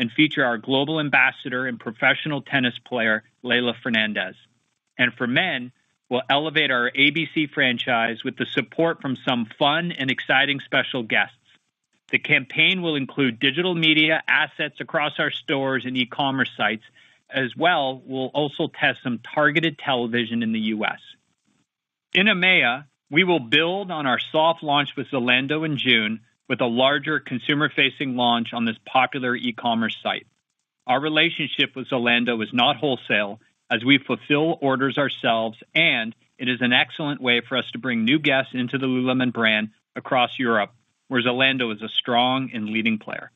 and feature our global ambassador and professional tennis player, Leylah Fernandez. And for men, we'll elevate our ABC franchise with the support from some fun and exciting special guests. The campaign will include digital media assets across our stores and e-commerce sites. As well, we'll also test some targeted television in the U.S. In EMEA, we will build on our soft launch with Zalando in June with a larger consumer-facing launch on this popular e-commerce site. Our relationship with Zalando is not wholesale, as we fulfill orders ourselves, and it is an excellent way for us to bring new guests into the Lululemon brand across Europe, where Zalando is a strong and leading player.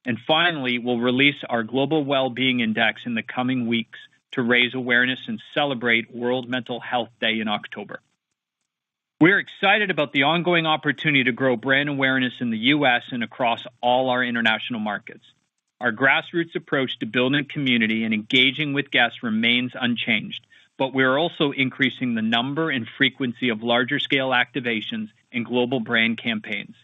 And finally, we'll release our Global Wellbeing Index in the coming weeks to raise awareness and celebrate World Mental Health Day in October. We're excited about the ongoing opportunity to grow brand awareness in the U.S. and across all our international markets. Our grassroots approach to building community and engaging with guests remains unchanged, but we're also increasing the number and frequency of larger-scale activations and global brand campaigns.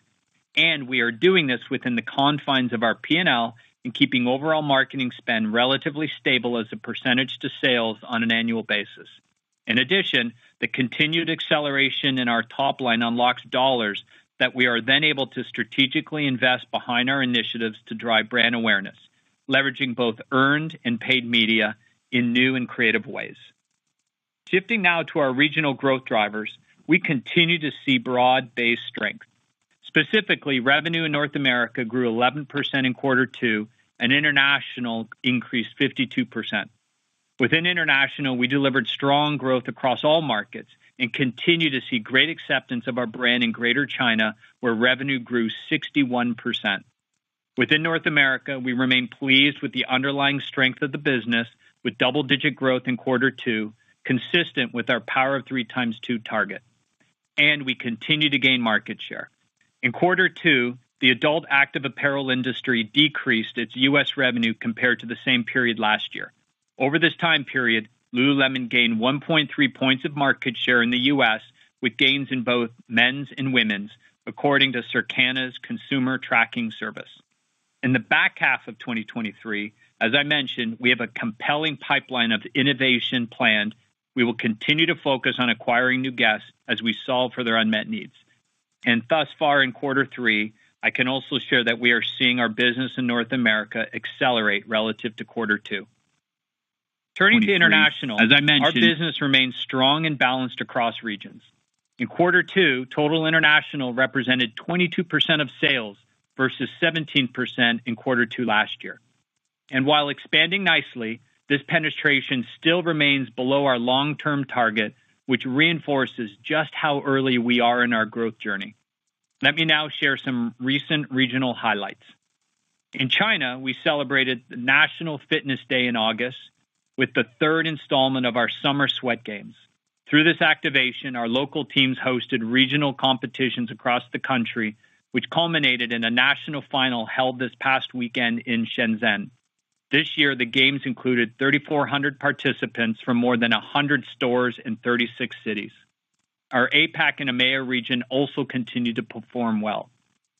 And we are doing this within the confines of our P&L and keeping overall marketing spend relatively stable as a percentage to sales on an annual basis. In addition, the continued acceleration in our top line unlocks dollars that we are then able to strategically invest behind our initiatives to drive brand awareness, leveraging both earned and paid media in new and creative ways. Shifting now to our regional growth drivers, we continue to see broad-based strength. Specifically, revenue in North America grew 11% in quarter two, and international increased 52%. Within international, we delivered strong growth across all markets and continue to see great acceptance of our brand in Greater China, where revenue grew 61%. Within North America, we remain pleased with the underlying strength of the business, with double-digit growth in quarter two, consistent with our Power of 3 x 2 target. And we continue to gain market share. In quarter two, the adult active apparel industry decreased its U.S. revenue compared to the same period last year. Over this time period, Lululemon gained 1.3 points of market share in the U.S., with gains in both men's and women's, according to Circana's consumer tracking service. In the back half of 2023, as I mentioned, we have a compelling pipeline of innovation planned. We will continue to focus on acquiring new guests as we solve for their unmet needs. And thus far in quarter three, I can also share that we are seeing our business in North America accelerate relative to quarter two. Turning to international, as I mentioned, our business remains strong and balanced across regions. In quarter two, total international represented 22% of sales versus 17% in quarter two last year. And while expanding nicely, this penetration still remains below our long-term target, which reinforces just how early we are in our growth journey. Let me now share some recent regional highlights. In China, we celebrated the National Fitness Day in August with the third installment of our Summer Sweat Games. Through this activation, our local teams hosted regional competitions across the country, which culminated in a national final held this past weekend in Shenzhen. This year, the games included 3,400 participants from more than 100 stores in 36 cities. Our APAC and EMEA region also continued to perform well.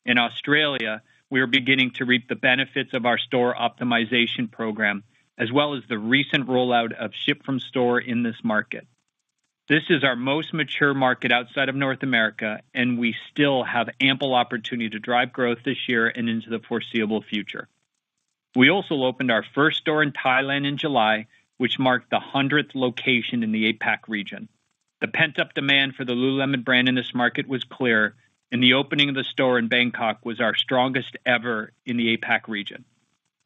In Australia, we are beginning to reap the benefits of our store optimization program, as well as the recent rollout of Ship from Store in this market. This is our most mature market outside of North America, and we still have ample opportunity to drive growth this year and into the foreseeable future. We also opened our first store in Thailand in July, which marked the 100th location in the APAC region. The pent-up demand for the Lululemon brand in this market was clear, and the opening of the store in Bangkok was our strongest ever in the APAC region.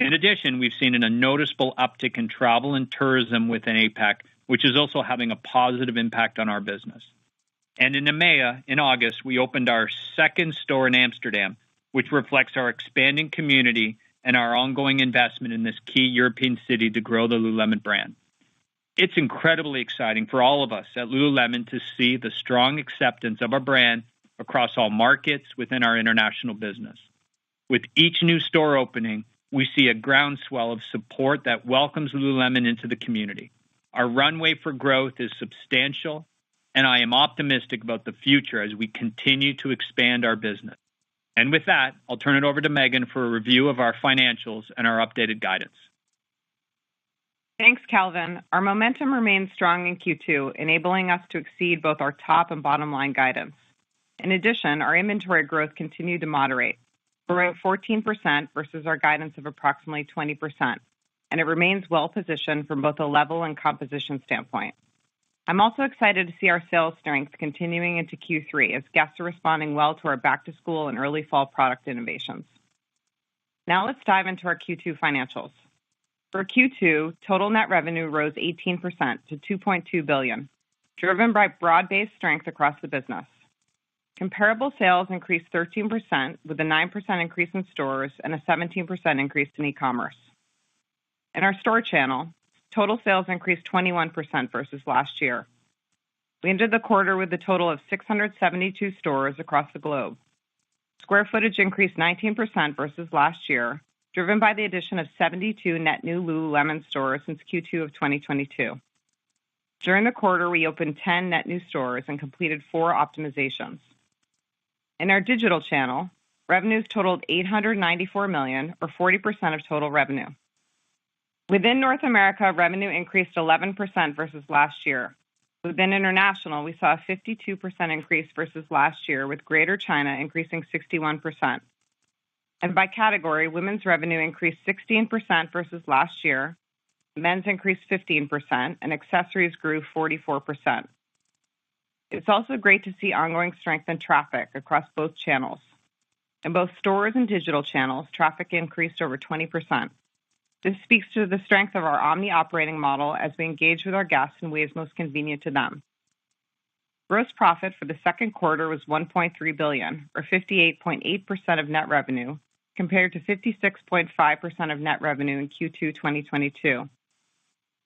In addition, we've seen a noticeable uptick in travel and tourism within APAC, which is also having a positive impact on our business. And in EMEA, in August, we opened our second store in Amsterdam, which reflects our expanding community and our ongoing investment in this key European city to grow the Lululemon brand. It's incredibly exciting for all of us at Lululemon to see the strong acceptance of our brand across all markets within our international business. With each new store opening, we see a groundswell of support that welcomes Lululemon into the community. Our runway for growth is substantial, and I am optimistic about the future as we continue to expand our business. And with that, I'll turn it over to Megan for a review of our financials and our updated guidance. Thanks, Calvin. Our momentum remains strong in Q2, enabling us to exceed both our top and bottom line guidance. In addition, our inventory growth continued to moderate, growing 14% versus our guidance of approximately 20%, and it remains well positioned from both a level and composition standpoint. I'm also excited to see our sales strength continuing into Q3 as guests are responding well to our back-to-school and early fall product innovations. Now let's dive into our Q2 financials. For Q2, total net revenue rose 18% to $2.2 billion, driven by broad-based strength across the business. Comparable sales increased 13%, with a 9% increase in stores and a 17% increase in e-commerce. In our store channel, total sales increased 21% versus last year. We ended the quarter with a total of 672 stores across the globe. Square footage increased 19% versus last year, driven by the addition of 72 net new Lululemon stores since Q2 of 2022. During the quarter, we opened 10 net new stores and completed 4 optimizations. In our digital channel, revenues totaled $894 million, or 40% of total revenue. Within North America, revenue increased 11% versus last year. Within international, we saw a 52% increase versus last year, with Greater China increasing 61%. And by category, women's revenue increased 16% versus last year, men's increased 15%, and accessories grew 44%. It's also great to see ongoing strength in traffic across both channels. In both stores and digital channels, traffic increased over 20%. This speaks to the strength of our omni operating model as we engage with our guests in ways most convenient to them. Gross profit for the second quarter was $1.3 billion, or 58.8% of net revenue, compared to 56.5% of net revenue in Q2 2022.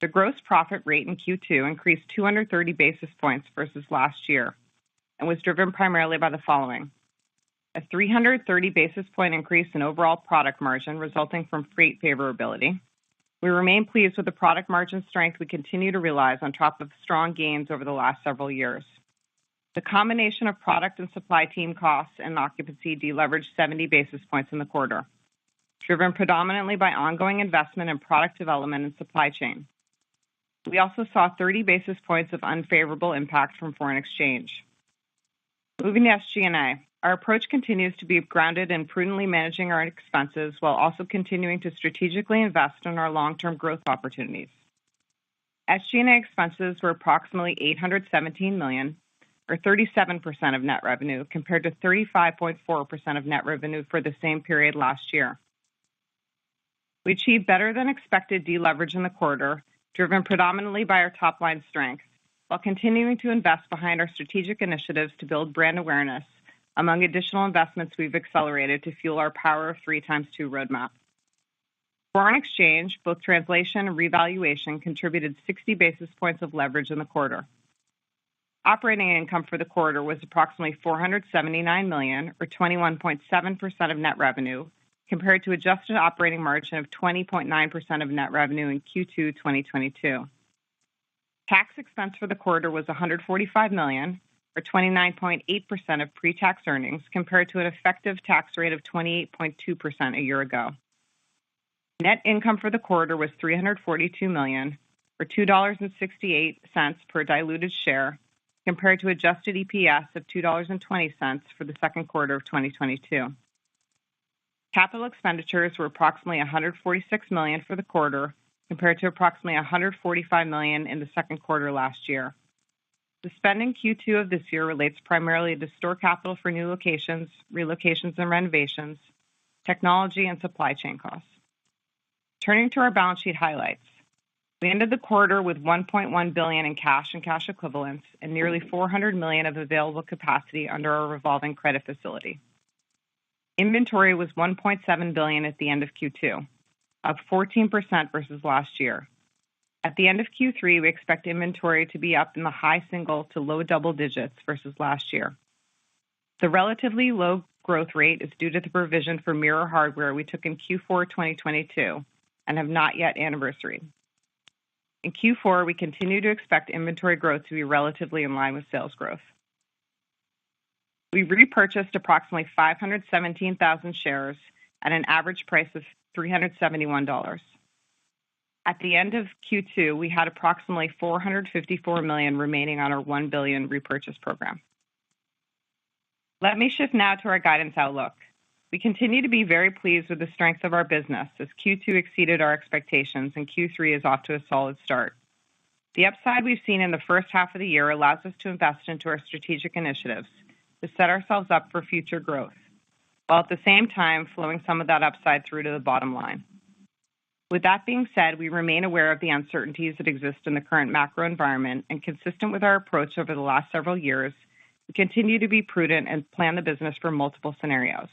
The gross profit rate in Q2 increased 230 basis points versus last year and was driven primarily by the following: a 330 basis point increase in overall product margin resulting from freight favorability. We remain pleased with the product margin strength we continue to realize on top of strong gains over the last several years. The combination of product and supply team costs and occupancy deleveraged 70 basis points in the quarter, driven predominantly by ongoing investment in product development and supply chain. We also saw 30 basis points of unfavorable impact from foreign exchange. Moving to SG&A, our approach continues to be grounded in prudently managing our expenses while also continuing to strategically invest in our long-term growth opportunities. SG&A expenses were approximately $817 million, or 37% of net revenue, compared to 35.4% of net revenue for the same period last year. We achieved better than expected deleverage in the quarter, driven predominantly by our top-line strength, while continuing to invest behind our strategic initiatives to build brand awareness, among additional investments we've accelerated to fuel our Power of 3x2 roadmap. Foreign exchange, both translation and revaluation, contributed 60 basis points of leverage in the quarter. Operating income for the quarter was approximately $479 million, or 21.7% of net revenue, compared to adjusted operating margin of 20.9% of net revenue in Q2 2022. Tax expense for the quarter was $145 million, or 29.8% of pre-tax earnings, compared to an effective tax rate of 28.2% a year ago. Net income for the quarter was $342 million, or $2.68 per diluted share, compared to adjusted EPS of $2.20 for the second quarter of 2022. Capital expenditures were approximately $146 million for the quarter, compared to approximately $145 million in the second quarter last year. The spending Q2 of this year relates primarily to store capital for new locations, relocations and renovations, technology, and supply chain costs. Turning to our balance sheet highlights. We ended the quarter with $1.1 billion in cash and cash equivalents and nearly $400 million of available capacity under our revolving credit facility. Inventory was $1.7 billion at the end of Q2, up 14% versus last year. At the end of Q3, we expect inventory to be up in the high single to low double digits versus last year. The relatively low growth rate is due to the provision for mirror hardware we took in Q4 2022 and have not yet anniversaried. In Q4, we continue to expect inventory growth to be relatively in line with sales growth. We repurchased approximately 517,000 shares at an average price of $371. At the end of Q2, we had approximately $454 million remaining on our $1 billion repurchase program. Let me shift now to our guidance outlook. We continue to be very pleased with the strength of our business as Q2 exceeded our expectations and Q3 is off to a solid start. The upside we've seen in the first half of the year allows us to invest into our strategic initiatives to set ourselves up for future growth, while at the same time flowing some of that upside through to the bottom line. With that being said, we remain aware of the uncertainties that exist in the current macro environment, and consistent with our approach over the last several years, we continue to be prudent and plan the business for multiple scenarios.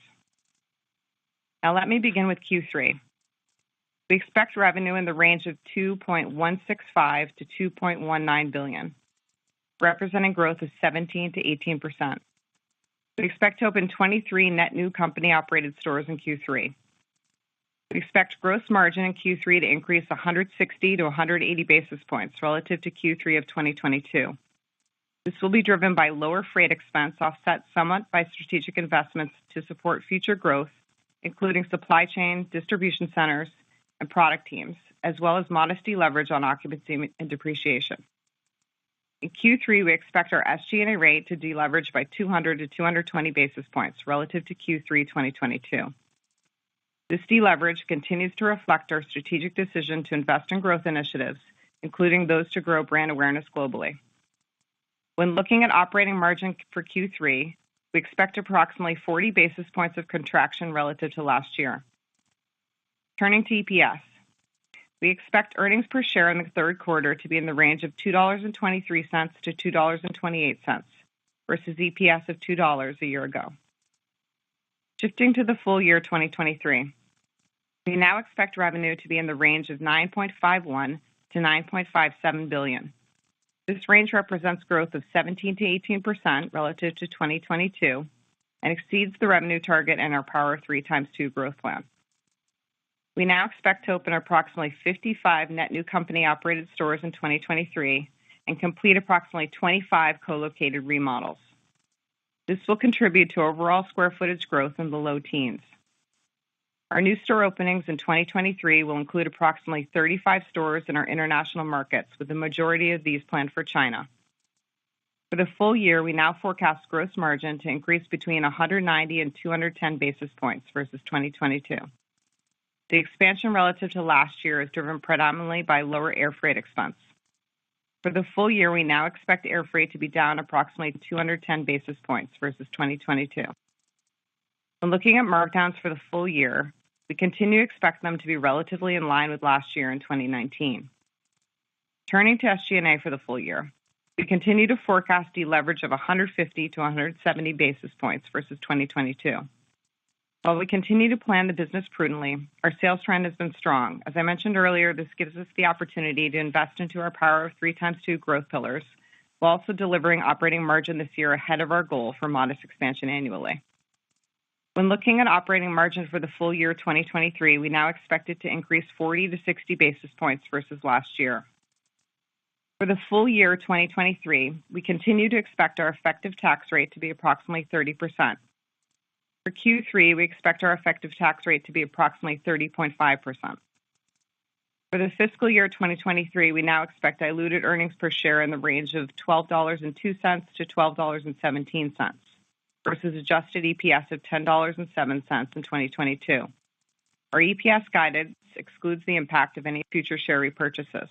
Now let me begin with Q3. We expect revenue in the range of $2.165 to $2.19 billion, representing growth of 17 to 18%. We expect to open 23 net new company-operated stores in Q3. We expect gross margin in Q3 to increase 160 to 180 basis points relative to Q3 of 2022. This will be driven by lower freight expense, offset somewhat by strategic investments to support future growth, including supply chain, distribution centers, and product teams, as well as modest leverage on occupancy and depreciation. In Q3, we expect our SG&A rate to deleverage by 200 to 220 basis points relative to Q3 2022. This deleverage continues to reflect our strategic decision to invest in growth initiatives, including those to grow brand awareness globally. When looking at operating margin for Q3, we expect approximately 40 basis points of contraction relative to last year. Turning to EPS, we expect earnings per share in the third quarter to be in the range of $2.23 to $2.28 versus EPS of $2 a year ago. Shifting to the full year 2023, we now expect revenue to be in the range of $9.51 to $9.57 billion. This range represents growth of 17 to 18% relative to 2022 and exceeds the revenue target in our Power of 3 x2 growth plan. We now expect to open approximately 55 net new company-operated stores in 2023 and complete approximately 25 co-located remodels. This will contribute to overall square footage growth in the low teens. Our new store openings in 2023 will include approximately 35 stores in our international markets, with the majority of these planned for China. For the full year, we now forecast gross margin to increase between 190 and 210 basis points versus 2022. The expansion relative to last year is driven predominantly by lower air freight expense. For the full year, we now expect air freight to be down approximately 210 basis points versus 2022. When looking at markdowns for the full year, we continue to expect them to be relatively in line with last year in 2019. Turning to SG&A for the full year, we continue to forecast deleverage of 150 to 170 basis points versus 2022. While we continue to plan the business prudently, our sales trend has been strong. As I mentioned earlier, this gives us the opportunity to invest into our Power of 3 x2 growth pillars, while also delivering operating margin this year ahead of our goal for modest expansion annually. When looking at operating margin for the full year 2023, we now expect it to increase 40 to 60 basis points versus last year. For the full year 2023, we continue to expect our effective tax rate to be approximately 30%. For Q3, we expect our effective tax rate to be approximately 30.5%. For the fiscal year 2023, we now expect diluted earnings per share in the range of $12.02 to $12.17 versus adjusted EPS of $10.07 in 2022. Our EPS guidance excludes the impact of any future share repurchases.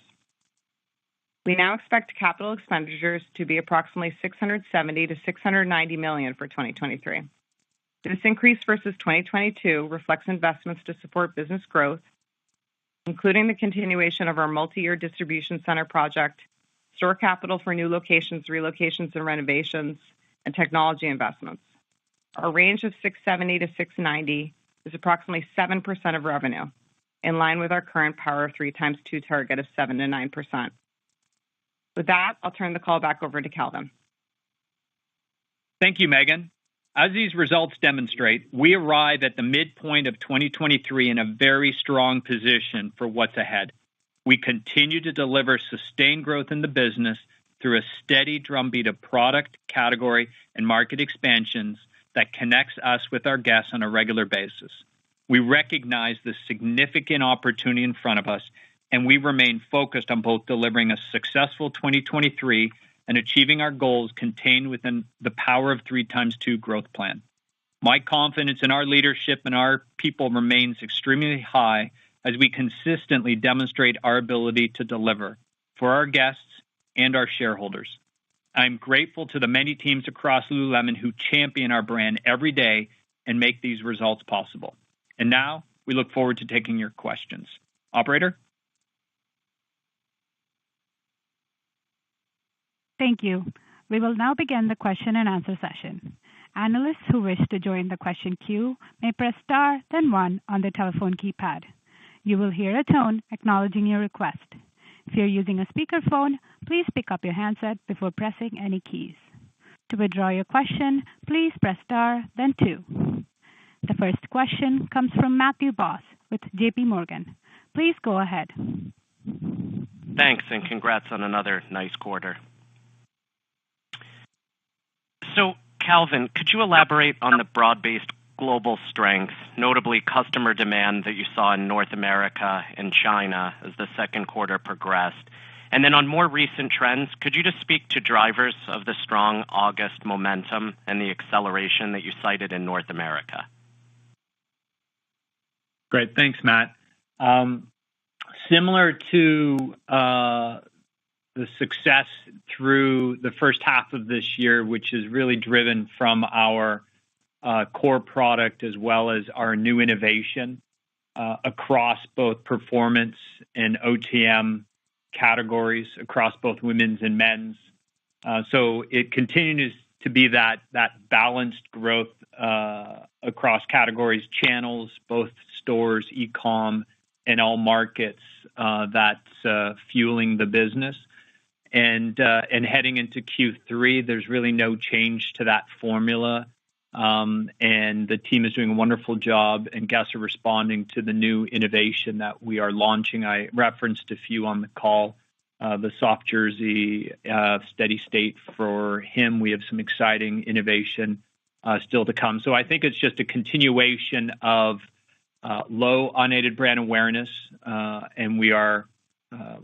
We now expect capital expenditures to be approximately $670 to $690 million for 2023. This increase versus 2022 reflects investments to support business growth, including the continuation of our multi-year distribution center project, store capital for new locations, relocations, and renovations, and technology investments. Our range of $670 to $690 is approximately 7% of revenue, in line with our current Power of 3 x2 target of 7 to 9%. With that, I'll turn the call back over to Calvin. Thank you, Megan. As these results demonstrate, we arrive at the midpoint of 2023 in a very strong position for what's ahead. We continue to deliver sustained growth in the business, through a steady drumbeat of product, category, and market expansions that connects us with our guests on a regular basis. We recognize the significant opportunity in front of us, and we remain focused on both delivering a successful 2023 and achieving our goals contained within the Power of 3x2 growth plan. My confidence in our leadership and our people remains extremely high as we consistently demonstrate our ability to deliver for our guests and our shareholders. I'm grateful to the many teams across Lululemon who champion our brand every day and make these results possible. And now we look forward to taking your questions. Operator? Thank you. We will now begin the question and answer session. Analysts who wish to join the question queue may press star, then 1 on the telephone keypad. You will hear a tone acknowledging your request. If you're using a speakerphone, please pick up your handset before pressing any keys. To withdraw your question, please press star, then 2. The first question comes from Matthew Boss with JP Morgan. Please go ahead. Thanks, and congrats on another nice quarter. So, Calvin, could you elaborate on the broad-based global strength, notably customer demand that you saw in North America and China as the second quarter progressed? And then on more recent trends, could you just speak to drivers of the strong August momentum and the acceleration that you cited in North America? Great. Thanks, Matt. Similar to the success through the first half of this year, which is really driven from our core product as well as our new innovation across both performance and OTM categories, across both women's and men's. So it continues to be that balanced growth across categories, channels, both stores, e-com, and all markets that's fueling the business. And heading into Q3, there's really no change to that formula. And the team is doing a wonderful job, and guests are responding to the new innovation that we are launching. I referenced a few on the call, the soft jersey, steady state for him. We have some exciting innovation still to come. So I think it's just a continuation of low unaided brand awareness, and we are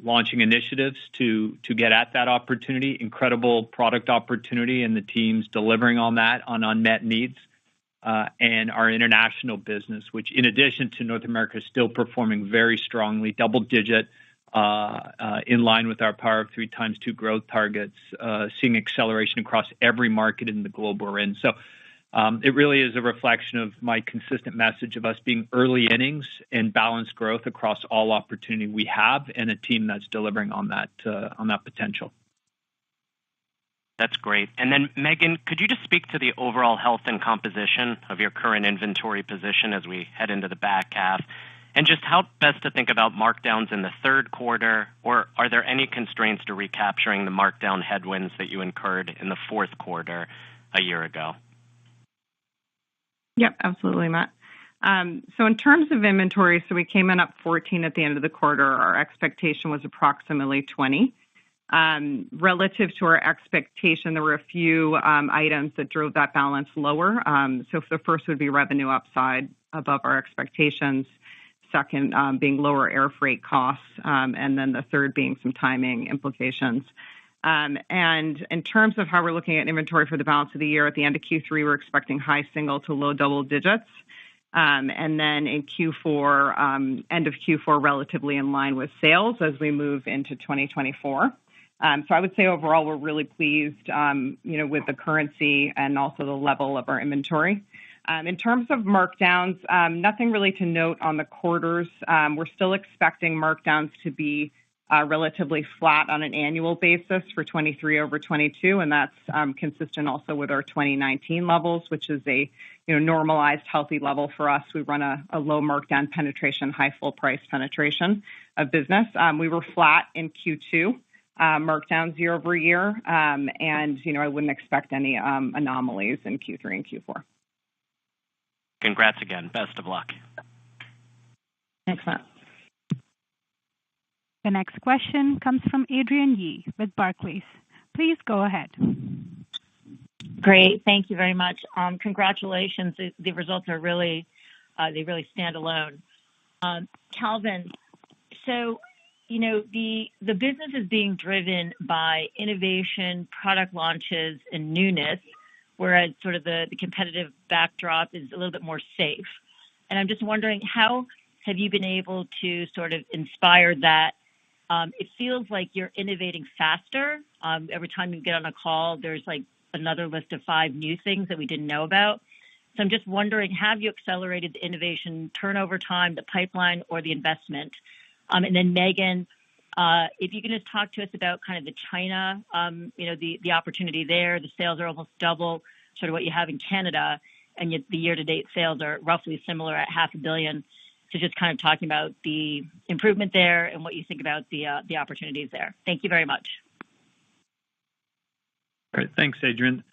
launching initiatives to get at that opportunity, incredible product opportunity, and the team's delivering on that on unmet needs. And our international business, which in addition to North America, is still performing very strongly, double-digit, in line with our Power of 3x2 growth targets, seeing acceleration across every market in the globe we're in. So it really is a reflection of my consistent message of us being early innings and balanced growth across all opportunity we have, and a team that's delivering on that potential. That's great. And then, Megan, could you just speak to the overall health and composition of your current inventory position as we head into the back half? And just how best to think about markdowns in the third quarter, or are there any constraints to recapturing the markdown headwinds that you incurred in the fourth quarter a year ago? Yep, absolutely, Matt. So in terms of inventory, so we came in up 14 at the end of the quarter. Our expectation was approximately 20. Relative to our expectation, there were a few items that drove that balance lower. So the first would be revenue upside above our expectations. Second, being lower air freight costs. And then the third being some timing implications. And in terms of how we're looking at inventory for the balance of the year, at the end of Q3, we're expecting high single to low double digits. And then in Q4, end of Q4, relatively in line with sales as we move into 2024. So I would say overall, we're really pleased, with the currency and also the level of our inventory. In terms of markdowns, nothing really to note on the quarters. We're still expecting markdowns to be relatively flat on an annual basis for 23 over 22, and that's consistent also with our 2019 levels, which is a normalized, healthy level for us. We run a low markdown penetration, high full price penetration of business. We were flat in Q2, markdowns year over year, and I wouldn't expect any anomalies in Q3 and Q4. Congrats again. Best of luck. Thanks, Matt. The next question comes from Adrienne Yih with Barclays. Please go ahead. Great. Thank you very much. Congratulations. The results are really, they really stand alone. Calvin, so, the business is being driven by innovation, product launches, and newness, whereas sort of the competitive backdrop is a little bit more safe. And I'm just wondering, how have you been able to sort of inspire that? It feels like you're innovating faster. Every time you get on a call, there's like another list of 5 new things that we didn't know about. So I'm just wondering, have you accelerated the innovation turnover time, the pipeline, or the investment? And then Megan, if you can just talk to us about kind of the China, the opportunity there. The sales are almost double sort of what you have in Canada, and yet the year-to-date sales are roughly similar at $500 million. So just kind of talking about the improvement there and what you think about the opportunities there. Thank you very much. Great. Thanks, Adrienne.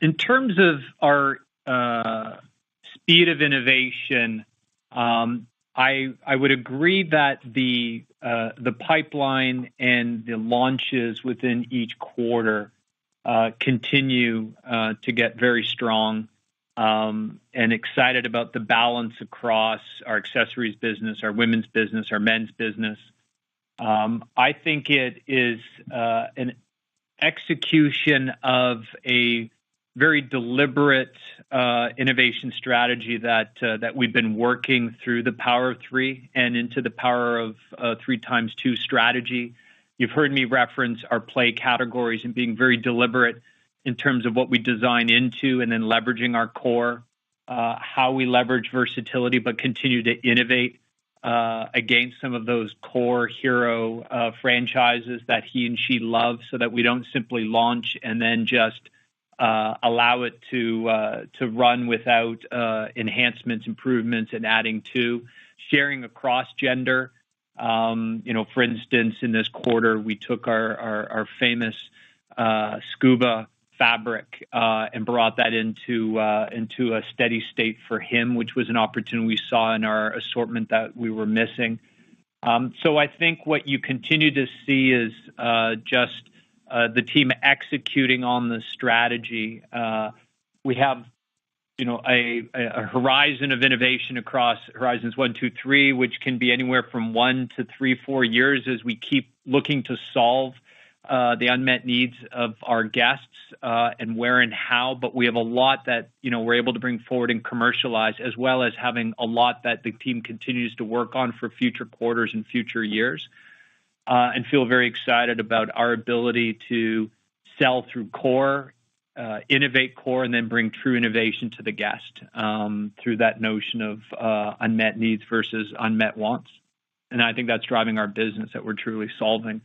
In terms of our speed of innovation, I would agree that the pipeline and the launches within each quarter continue to get very strong, and excited about the balance across our accessories business, our women's business, our men's business. I think it is an execution of a very deliberate innovation strategy that we've been working through the Power of Three and into the Power of 3x2 strategy. You've heard me reference our play categories and being very deliberate in terms of what we design into and then leveraging our core, how we leverage versatility but continue to innovate against some of those core hero franchises that he and she love, so that we don't simply launch and then just allow it to run without enhancements, improvements, and adding to. Sharing across gender. For instance, in this quarter, we took our famous scuba fabric and brought that into a steady state for him, which was an opportunity we saw in our assortment that we were missing. So I think what you continue to see is just the team executing on the strategy. We have a horizon of innovation across horizons 1, 2, 3, which can be anywhere from 1 to 3, 4 years as we keep looking to solve the unmet needs of our guests and where and how. But we have a lot that we're able to bring forward and commercialize, as well as having a lot that the team continues to work on for future quarters and future years, and feel very excited about our ability to sell through core, innovate core, and then bring true innovation to the guest through that notion of unmet needs versus unmet wants. And I think that's driving our business, that we're truly solving,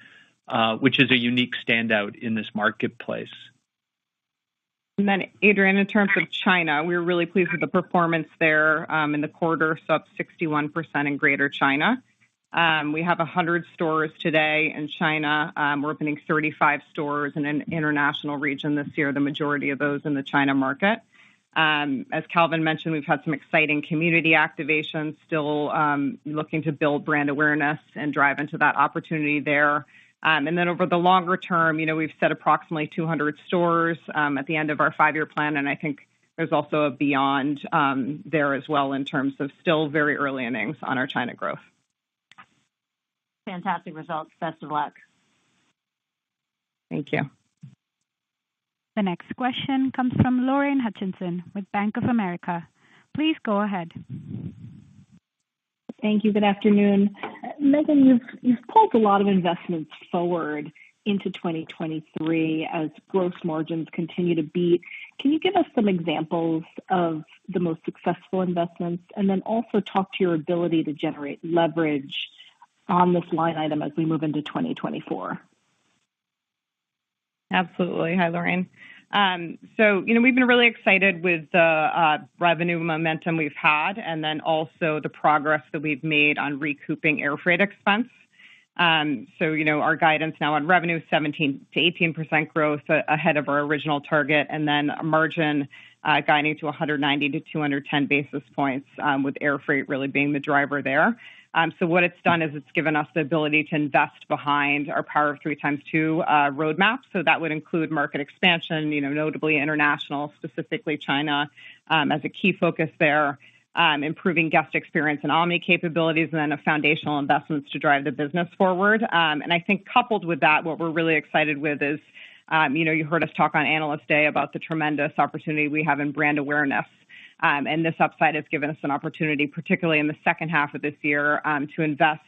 which is a unique standout in this marketplace. And then, Adrienne, in terms of China, we were really pleased with the performance there in the quarter, so up 61% in Greater China. We have 100 stores today in China. We're opening 35 stores in an international region this year, the majority of those in the China market. As Calvin mentioned, we've had some exciting community activations, still looking to build brand awareness and drive into that opportunity there. And then over the longer term, we've set approximately 200 stores at the end of our 5-year plan, and I think there's also a beyond there as well in terms of still very early innings on our China growth. Fantastic results. Best of luck. Thank you. The next question comes from Lorraine Hutchinson with Bank of America. Please go ahead. Thank you. Good afternoon. Megan, you've pulled a lot of investments forward into 2023 as gross margins continue to beat. Can you give us some examples of the most successful investments, and then also talk to your ability to generate leverage on this line item as we move into 2024? Absolutely. Hi, Lorraine. So, we've been really excited with the revenue momentum we've had, and then also the progress that we've made on recouping air freight expense. So, our guidance now on revenue, 17 to 18% growth ahead of our original target, and then a margin guiding to 190 to 210 basis points, with air freight really being the driver there. So what it's done is it's given us the ability to invest behind our Power of 3x2 roadmap. So that would include market expansion, notably international, specifically China, as a key focus there, improving guest experience and omni capabilities, and then foundational investments to drive the business forward. And I think coupled with that, what we're really excited with is, you heard us talk on Analyst Day about the tremendous opportunity we have in brand awareness. And this upside has given us an opportunity, particularly in the second half of this year, to invest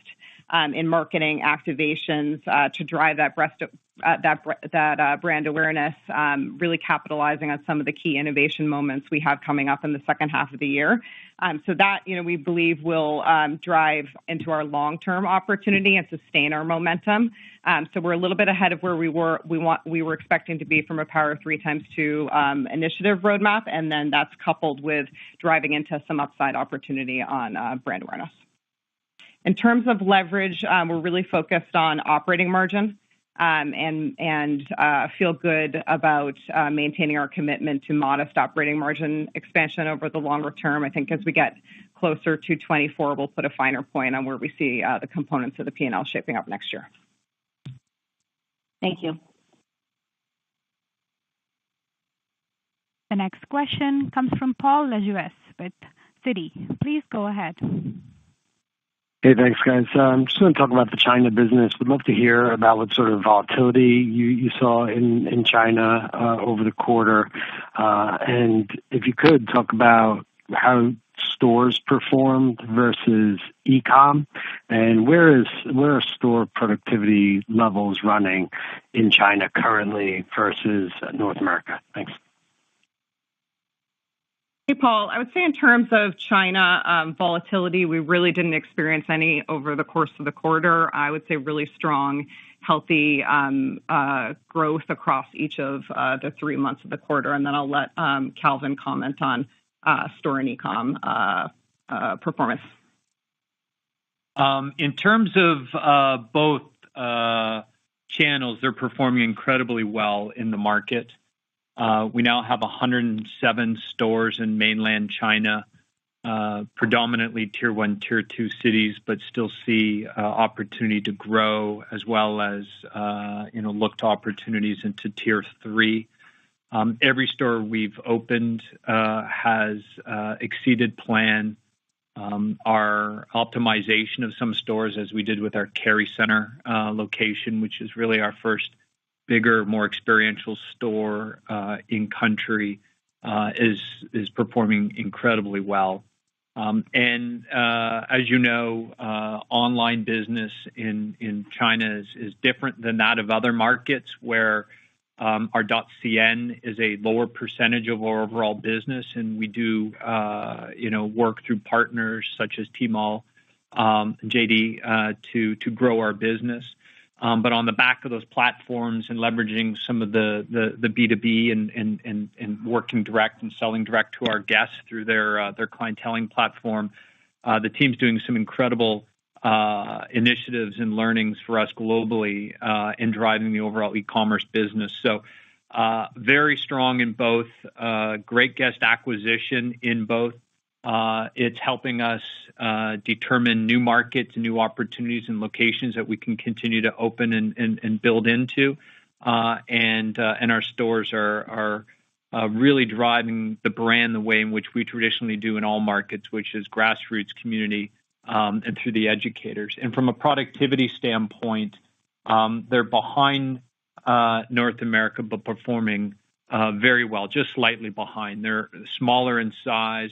in marketing activations to drive that brand awareness, really capitalizing on some of the key innovation moments we have coming up in the second half of the year. So that, we believe will drive into our long-term opportunity and sustain our momentum. So we're a little bit ahead of where we were expecting to be from a Power of 3x2 initiative roadmap, and then that's coupled with driving into some upside opportunity on brand awareness. In terms of leverage, we're really focused on operating margin and feel good about maintaining our commitment to modest operating margin expansion over the longer term. I think as we get closer to 24, we'll put a finer point on where we see the components of the P&L shaping up next year. Thank you. The next question comes from Paul Lejuez with Citi. Please go ahead. Hey, thanks, guys. Just want to talk about the China business. Would love to hear about what sort of volatility you saw in China over the quarter. And if you could talk about how stores performed versus e-com, and where are store productivity levels running in China currently versus North America? Thanks. Hey, Paul. I would say in terms of China volatility, we really didn't experience any over the course of the quarter. I would say really strong, healthy growth across each of the 3 months of the quarter. And then I'll let Calvin comment on store and e-com performance. In terms of both channels, they're performing incredibly well in the market. We now have 107 stores in mainland China, predominantly tier 1, tier 2 cities, but still see opportunity to grow as well as look to opportunities into tier 3. Every store we've opened has exceeded plan. Our optimization of some stores, as we did with our Kerry Center location, which is really our first bigger, more experiential store in country, is performing incredibly well. And as you know, online business in China is different than that of other markets where our .cn is a lower percentage of our overall business, and we do work through partners such as Tmall, JD to grow our business. But on the back of those platforms and leveraging some of the B2B and working direct and selling direct to our guests through their clienteling platform, the team's doing some incredible initiatives and learnings for us globally in driving the overall e-commerce business. So very strong in both, great guest acquisition in both. It's helping us determine new markets, new opportunities, and locations that we can continue to open and build into. And our stores are really driving the brand the way in which we traditionally do in all markets, which is grassroots community and through the educators. And from a productivity standpoint, they're behind North America, but performing very well, just slightly behind. They're smaller in size.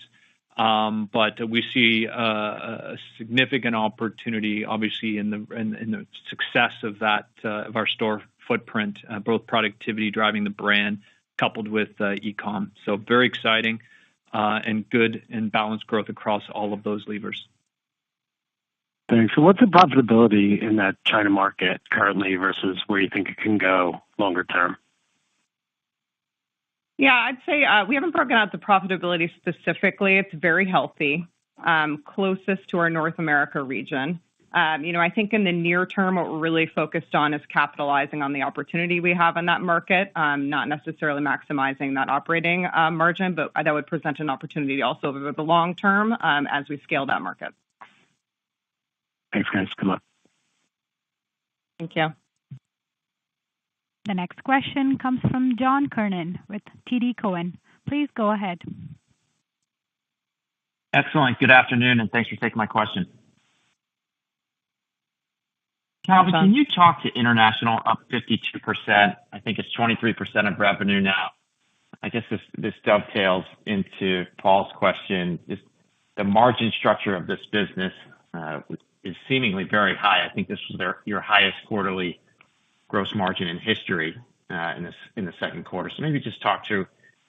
But we see a significant opportunity, obviously, in the success of that of our store footprint, both productivity driving the brand coupled with e-com. So very exciting and good and balanced growth across all of those levers. Thanks. So what's the profitability in that China market currently versus where you think it can go longer term? Yeah, I'd say we haven't broken out the profitability specifically. It's very healthy, closest to our North America region. I think in the near term, what we're really focused on is capitalizing on the opportunity we have in that market, not necessarily maximizing that operating margin, but that would present an opportunity also over the long term as we scale that market. Thanks, guys. Good luck. Thank you. The next question comes from John Kernan with TD Cowen. Please go ahead. Excellent. Good afternoon, and thanks for taking my question. Calvin, can you talk to international up 52%? I think it's 23% of revenue now. I guess this dovetails into Paul's question. The margin structure of this business is seemingly very high. I think this was your highest quarterly gross margin in history in the second quarter. So maybe just talk to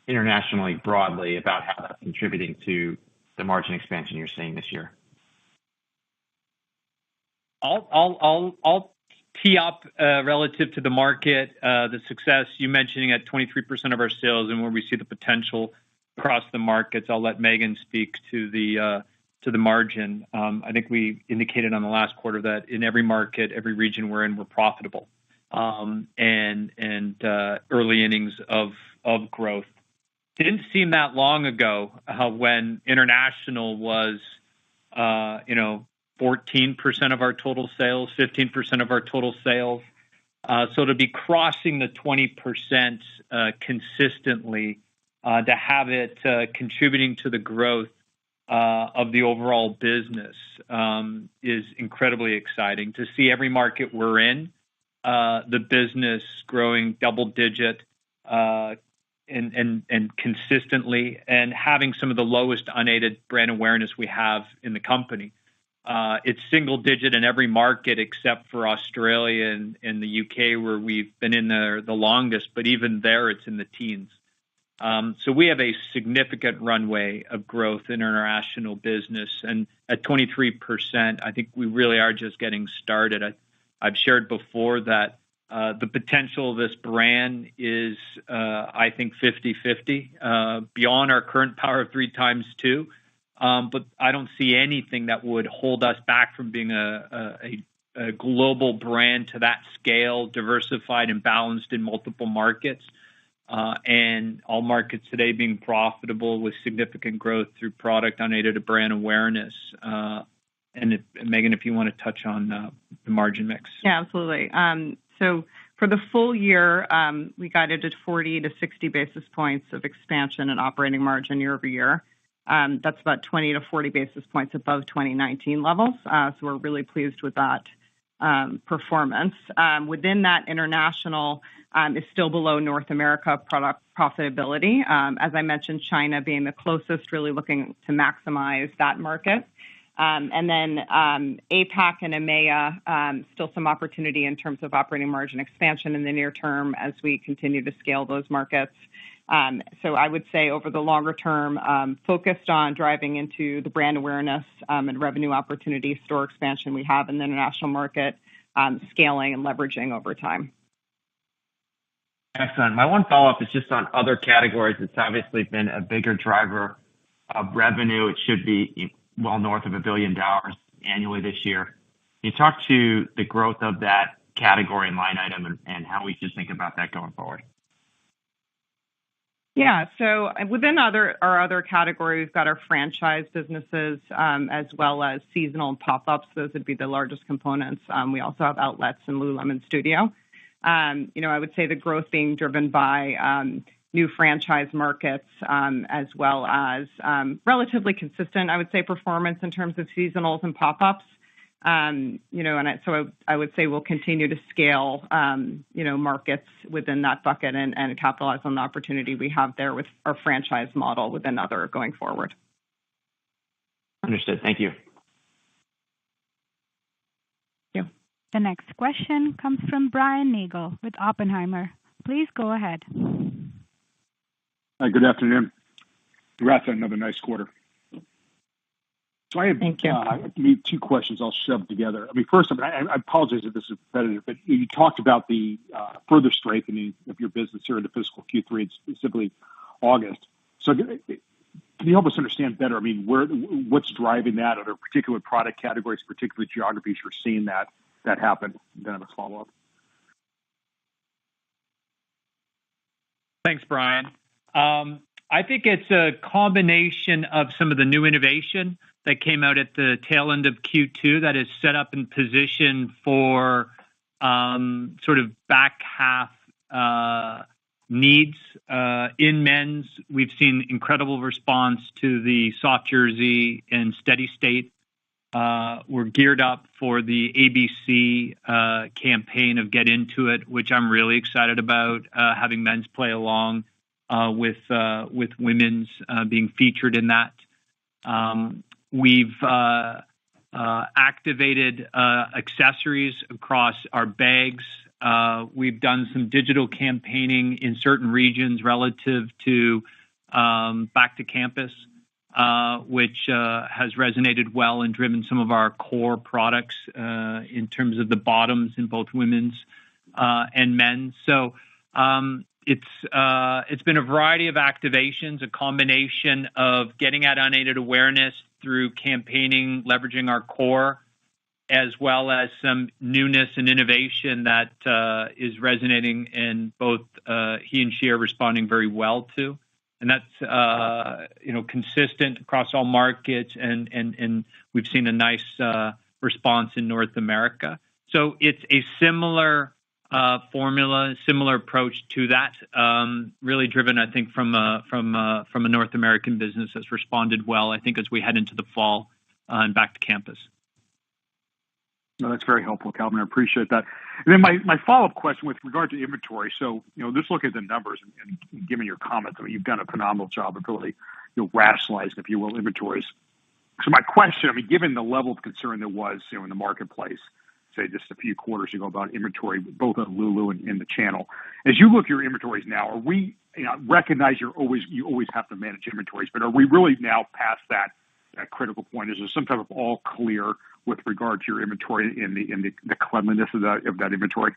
internationally broadly about how that's contributing to the margin expansion you're seeing this year. I'll tee up relative to the market, the success you mentioning at 23% of our sales and where we see the potential across the markets. I'll let Megan speak to the margin. I think we indicated on the last quarter that in every market, every region we're in, we're profitable, and early innings of growth. It didn't seem that long ago when international was 14% of our total sales, 15% of our total sales. So to be crossing the 20% consistently, to have it contributing to the growth of the overall business is incredibly exciting. To see every market we're in, the business growing double digit and consistently, and having some of the lowest unaided brand awareness we have in the company. It's single digit in every market except for Australia and the UK, where we've been in there the longest, but even there it's in the teens. So we have a significant runway of growth in international business, and at 23%, I think we really are just getting started. I've shared before that the potential of this brand is, I think, 50-50, beyond our current power of 3 times 2. But I don't see anything that would hold us back from being a global brand to that scale, diversified and balanced in multiple markets, and all markets today being profitable with significant growth through product unaided brand awareness. And Megan, if you want to touch on the margin mix. Yeah, absolutely. So for the full year, we guided at 40 to 60 basis points of expansion and operating margin year over year. That's about 20 to 40 basis points above 2019 levels. So we're really pleased with that performance. Within that, international is still below North America product profitability. As I mentioned, China being the closest, really looking to maximize that market. And then APAC and EMEA, still some opportunity in terms of operating margin expansion in the near term as we continue to scale those markets. So I would say over the longer term, focused on driving into the brand awareness and revenue opportunity, store expansion we have in the international market, scaling and leveraging over time. Excellent. My one follow-up is just on other categories. It's obviously been a bigger driver of revenue. It should be well north of $1 billion annually this year. Can you talk to the growth of that category and line item and how we should think about that going forward? Yeah, so within our other category, we've got our franchise businesses as well as seasonal and pop-ups. Those would be the largest components. We also have outlets in Lululemon Studio. I would say the growth being driven by new franchise markets as well as relatively consistent, I would say, performance in terms of seasonals and pop-ups. So I would say we'll continue to scale, markets within that bucket and capitalize on the opportunity we have there with our franchise model within other going forward. Understood. Thank you. Thank you. The next question comes from Brian Nagel with Oppenheimer. Please go ahead. Hi, good afternoon. Congrats on another nice quarter. So I have maybe 2 questions I'll shove together. First, I apologize if this is repetitive, but you talked about the further strengthening of your business here in the fiscal Q3, and specifically August. So can you help us understand better? What's driving that? Are there particular product categories, particular geographies you're seeing that happen? Then I have a follow-up. Thanks, Brian. I think it's a combination of some of the new innovation that came out at the tail end of Q2 that is set up in position for sort of back half needs. In men's, we've seen incredible response to the soft jersey and steady state. We're geared up for the ABC campaign of Get Into It, which I'm really excited about, having men's play along with women's being featured in that. We've activated accessories across our bags. We've done some digital campaigning in certain regions relative to back to campus, which has resonated well and driven some of our core products in terms of the bottoms in both women's and men's. So it's been a variety of activations, a combination of getting at unaided awareness through campaigning, leveraging our core, as well as some newness and innovation that is resonating, and both he and she are responding very well to. And that's consistent across all markets, and we've seen a nice response in North America. So it's a similar formula, similar approach to that, really driven, I think, from a North American business that's responded well, I think, as we head into the fall and back to campus. No, that's very helpful, Calvin. I appreciate that. And then my follow-up question with regard to inventory. So, just look at the numbers and given your comments, I mean, you've done a phenomenal job of really, rationalizing, if you will, inventories. So my question, I mean, given the level of concern there was, in the marketplace, say just a few quarters ago about inventory, both on Lulu and in the channel, as you look at your inventories now, are we, recognize you always have to manage inventories, but are we really now past that critical point? Is there some type of all clear with regard to your inventory in the cleanliness of that inventory?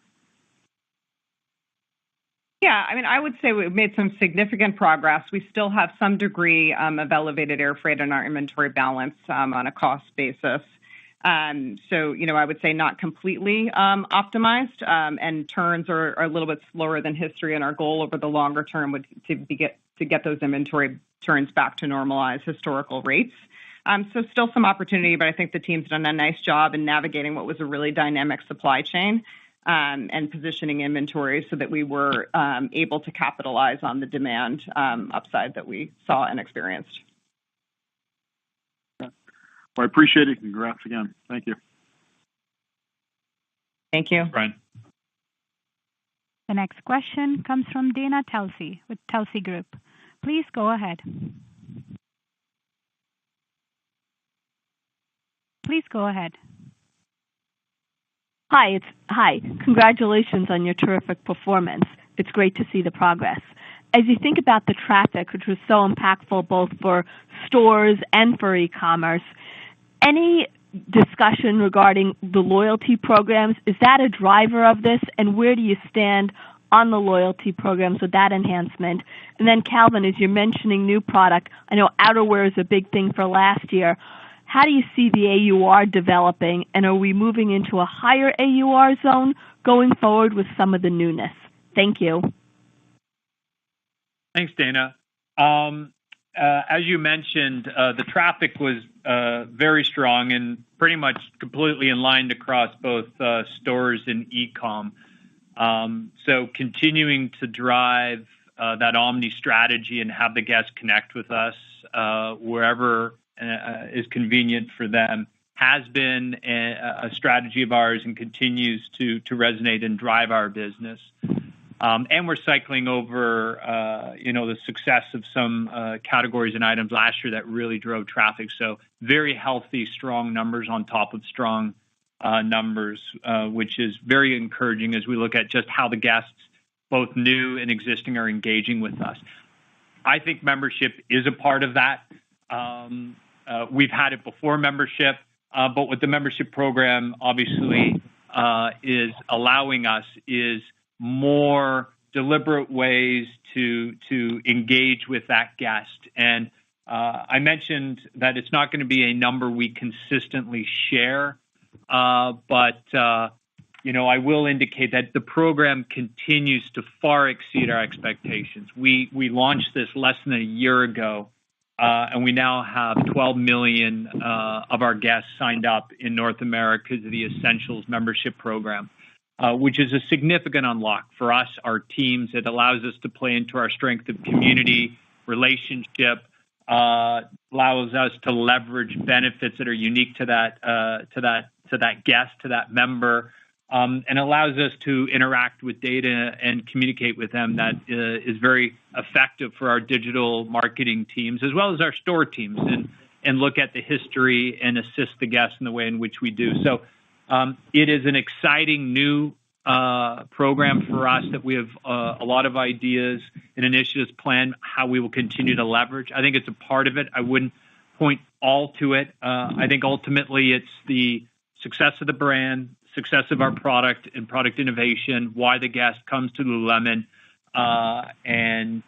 Yeah, I mean, I would say we've made some significant progress. We still have some degree of elevated air freight in our inventory balance on a cost basis. So, I would say not completely optimized, and turns are a little bit slower than history, and our goal over the longer term would to get those inventory turns back to normalized historical rates. So still some opportunity, but I think the team's done a nice job in navigating what was a really dynamic supply chain and positioning inventory so that we were able to capitalize on the demand upside that we saw and experienced. Well, I appreciate it. Congrats again. Thank you. Thank you. Brian. The next question comes from Dana Telsey with Telsey Group. Please go ahead. Please go ahead. Hi. Congratulations on your terrific performance. It's great to see the progress. As you think about the traffic, which was so impactful both for stores and for e-commerce, any discussion regarding the loyalty programs? Is that a driver of this? And where do you stand on the loyalty programs with that enhancement? And then, Calvin, as you're mentioning new product, I know outerwear is a big thing for last year. How do you see the AUR developing, and are we moving into a higher AUR zone going forward with some of the newness? Thank you. Thanks, Dana. As you mentioned, the traffic was very strong and pretty much completely in line across both stores and e-com. So continuing to drive that omni strategy and have the guests connect with us wherever is convenient for them has been a strategy of ours and continues to resonate and drive our business. And we're cycling over, the success of some categories and items last year that really drove traffic. So very healthy, strong numbers on top of strong numbers, which is very encouraging as we look at just how the guests, both new and existing, are engaging with us. I think membership is a part of that. We've had it before membership, but what the membership program obviously is allowing us is more deliberate ways to engage with that guest. And I mentioned that it's not going to be a number we consistently share, but I will indicate that the program continues to far exceed our expectations. We launched this less than a year ago, and we now have 12 million of our guests signed up in North America to the Essentials membership program, which is a significant unlock for us, our teams. It allows us to play into our strength of community, relationship, allows us to leverage benefits that are unique to that guest, to that member, and allows us to interact with data and communicate with them. That is very effective for our digital marketing teams as well as our store teams, and look at the history and assist the guests in the way in which we do. So it is an exciting new program for us that we have a lot of ideas and initiatives planned how we will continue to leverage. I think it's a part of it. I wouldn't point all to it. I think ultimately it's the success of the brand, success of our product and product innovation, why the guest comes to Lululemon, and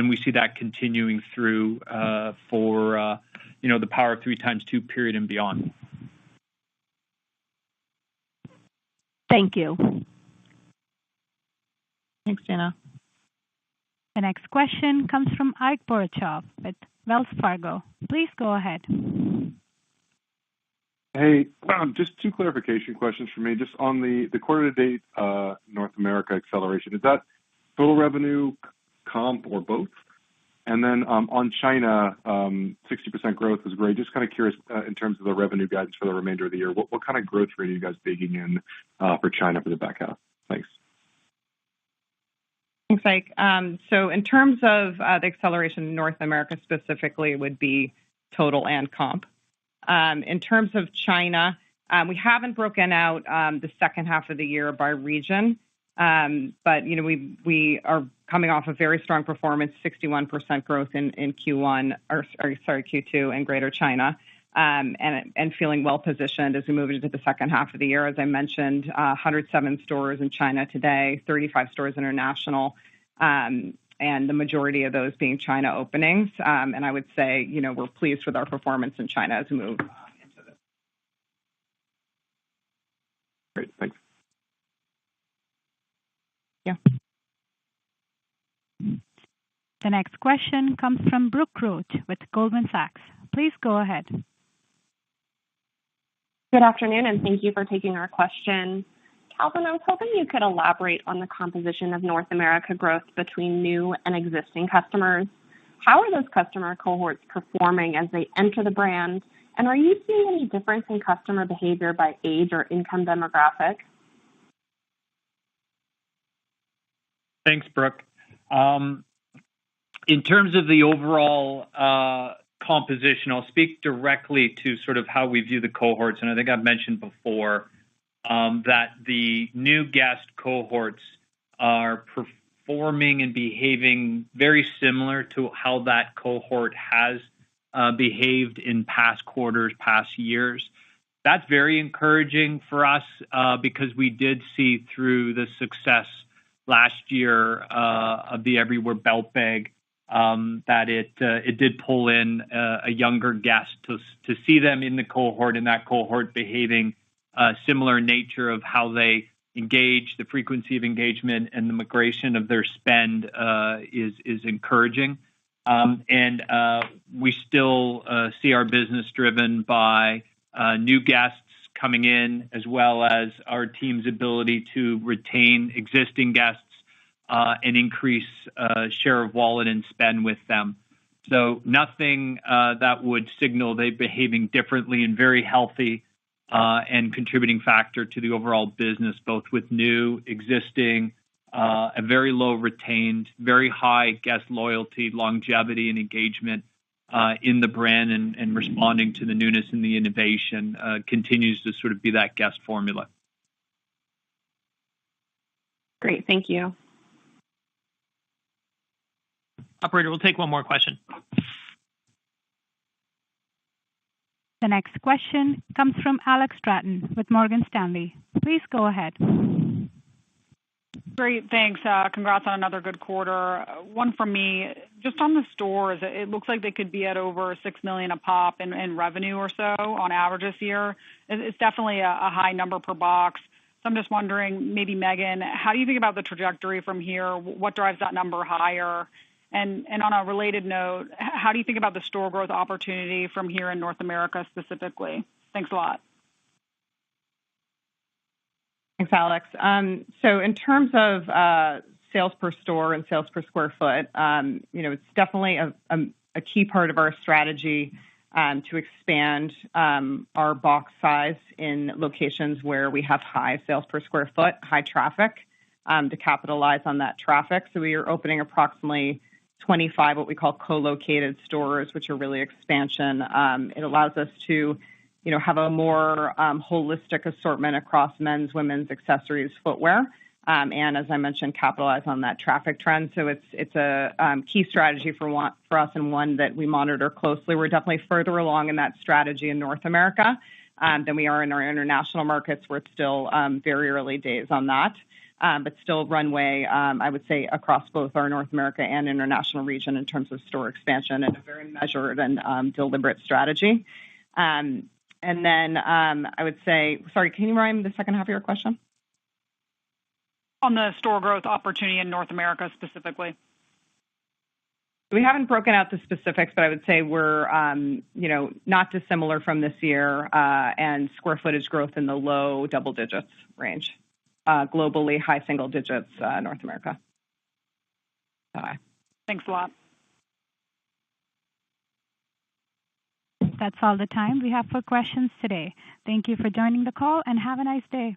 we see that continuing through for the Power of 3x2 period and beyond. Thank you. Thanks, Dana. The next question comes from Ike Boruchow with Wells Fargo. Please go ahead. Hey, just two clarification questions for me. Just on the quarter-to-date North America acceleration, is that total revenue, comp, or both? And then on China, 60% growth is great. Just kind of curious in terms of the revenue guidance for the remainder of the year. What kind of growth rate are you guys baking in for China for the back half? Thanks. Thanks, Ike. So in terms of the acceleration in North America specifically, it would be total and comp. In terms of China, we haven't broken out the second half of the year by region, but we are coming off a very strong performance, 61% growth in Q2 in Greater China, and feeling well positioned as we move into the second half of the year. As I mentioned, 107 stores in China today, 35 stores international, and the majority of those being China openings. And I would say, we're pleased with our performance in China as we move into this. Great, thanks. Yeah. The next question comes from Brooke Roach with Goldman Sachs. Please go ahead. Good afternoon, and thank you for taking our question. Calvin, I was hoping you could elaborate on the composition of North America growth between new and existing customers. How are those customer cohorts performing as they enter the brand? And are you seeing any difference in customer behavior by age or income demographic? Thanks, Brooke. In terms of the overall composition, I'll speak directly to sort of how we view the cohorts. And I think I've mentioned before that the new guest cohorts are performing and behaving very similar to how that cohort has behaved in past quarters, past years. That's very encouraging for us because we did see through the success last year of the Everywhere Belt Bag that it did pull in a younger guest to see them in the cohort, and that cohort behaving similar nature of how they engage, the frequency of engagement, and the migration of their spend is encouraging. And we still see our business driven by new guests coming in, as well as our team's ability to retain existing guests and increase share of wallet and spend with them. So nothing that would signal they're behaving differently, and very healthy and contributing factor to the overall business, both with new, existing, a very low retained, very high guest loyalty, longevity, and engagement in the brand, and responding to the newness and the innovation continues to sort of be that guest formula. Great, thank you. Operator, we'll take one more question. The next question comes from Alex Stratton with Morgan Stanley. Please go ahead. Great, thanks. Congrats on another good quarter. One from me, just on the stores, it looks like they could be at over $6 million a pop in revenue or so on average this year. It's definitely a high number per box. So I'm just wondering, maybe Megan, how do you think about the trajectory from here? What drives that number higher? And on a related note, how do you think about the store growth opportunity from here in North America specifically? Thanks a lot. Thanks, Alex. So in terms of sales per store and sales per square foot, it's definitely a key part of our strategy to expand our box size in locations where we have high sales per square foot, high traffic, to capitalize on that traffic. So we are opening approximately 25 what we call co-located stores, which are really expansion. It allows us to have a more holistic assortment across men's, women's, accessories, footwear, and as I mentioned, capitalize on that traffic trend. So it's a key strategy for us and one that we monitor closely. We're definitely further along in that strategy in North America than we are in our international markets. We're still very early days on that, but still runway, I would say, across both our North America and international region in terms of store expansion and a very measured and deliberate strategy. And then I would say, sorry, can you remind me the second half of your question? On the store growth opportunity in North America specifically. We haven't broken out the specifics, but I would say we're, not dissimilar from this year, and square footage growth in the low double digits range. Globally, high single digits, North America. Thanks a lot. That's all the time we have for questions today. Thank you for joining the call and have a nice day.